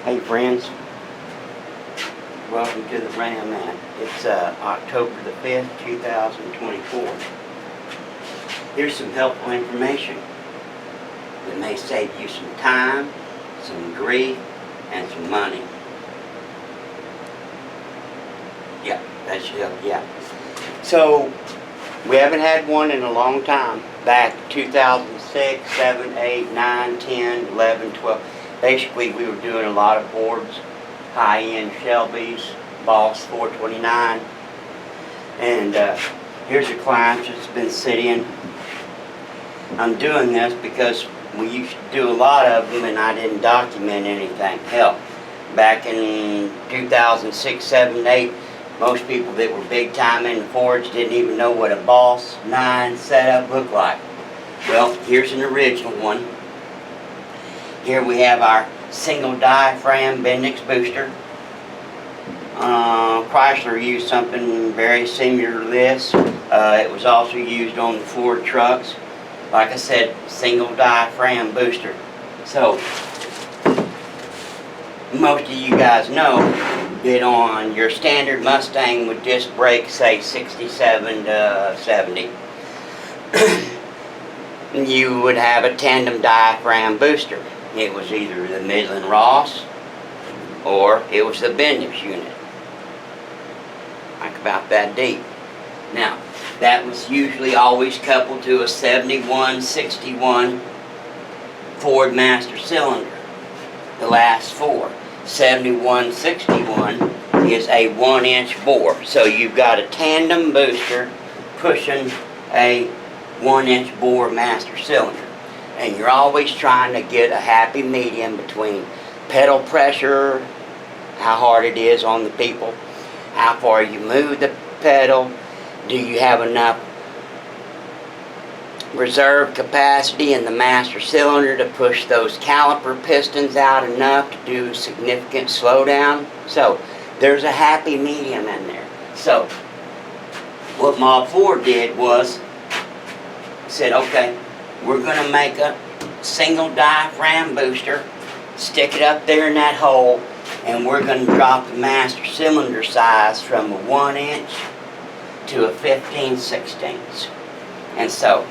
Hey friends, welcome to the Ram Man. It's October the 5th, 2024. Here's some helpful information that may save you some time, some grief, and some money. Yeah, that should help you out. So, we haven't had one in a long time. Back 2006, 7, 8, 9, 10, 11, 12. Basically, we were doing a lot of boards, high-end Shelby's, Boss 429. And here's a client that's been sitting. I'm doing this because we used to do a lot of them and I didn't document anything. Hell, back in 2006, 7, 8, most people that were big time in the forge didn't even know what a Boss 9 setup looked like. Well, here's an original one. Here we have our single diaphragm Bendix booster. Chrysler used something very similar to this. It was also used on the Ford trucks. Like I said, single diaphragm booster. So, most of you guys know that on your standard Mustang with disc brakes, say 67 to 70, you would have a tandem diaphragm booster. It was either the Midland Ross or it was the Bendix unit. Like about that deep. Now, that was usually always coupled to a 71-61 Ford master cylinder. The last four. 71-61 is a 1-inch bore. So you've got a tandem booster pushing a 1-inch bore master cylinder. And you're always trying to get a happy medium between pedal pressure, how hard it is on the people, how far you move the pedal, do you have enough reserve capacity in the master cylinder to push those caliper pistons out enough to do significant slowdown. So there's a happy medium in there. So what Mod 4 did was said, okay, we're going to make a single diaphragm booster, stick it up there in that hole, and we're going to drop the master cylinder size from a 1-inch to a 15/16. And so,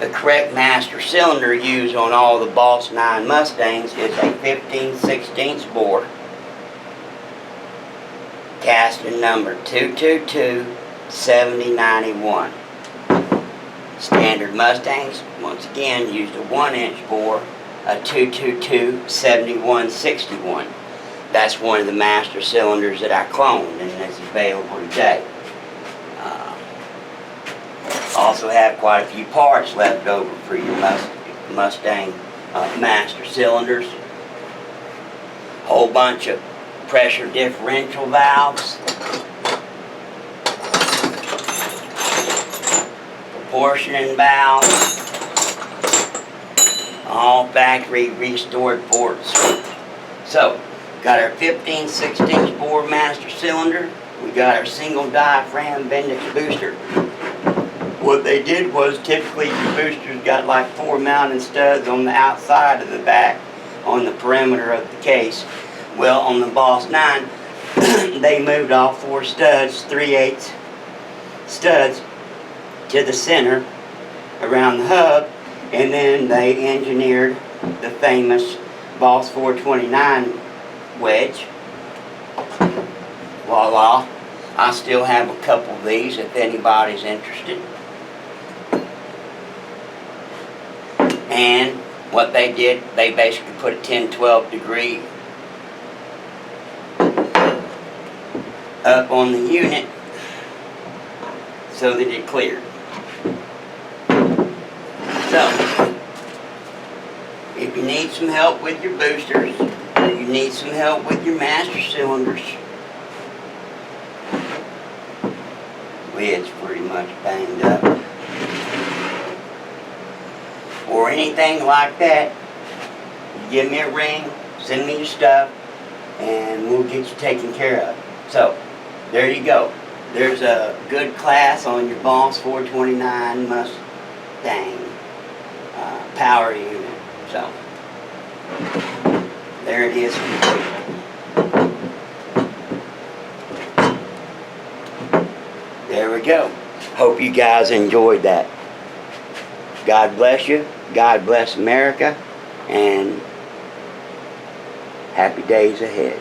the correct master cylinder used on all the Boss 9 Mustangs is a 15/16 bore, casting number 222-7091. Standard Mustangs, once again, used a 1-inch bore, a 222-7161. That's one of the master cylinders that I cloned and is available today. Also have quite a few parts left over for your Mustang master cylinders. Whole bunch of pressure differential valves. Proportioning valves. All factory restored ports. So, got our 15/16 bore master cylinder. We got our single diaphragm Bendix booster. What they did was, typically your boosters got like 4 mounting studs on the outside of the back, on the perimeter of the case. Well, on the Boss 9, they moved all 4 studs, 3/8 studs, to the center around the hub, and then they engineered the famous Boss 429 wedge. Voila. I still have a couple of these if anybody's interested. And what they did, they basically put a 10-12 degree up on the unit so that it cleared. So, if you need some help with your boosters, or you need some help with your master cylinders, lid's pretty much banged up, or anything like that, you give me a ring, send me your stuff, and we'll get you taken care of. So, there you go. There's a good class on your Boss 429 Mustang power unit. So, There it is complete. There we go. Hope you guys enjoyed that. God bless you. God bless America. And happy days ahead.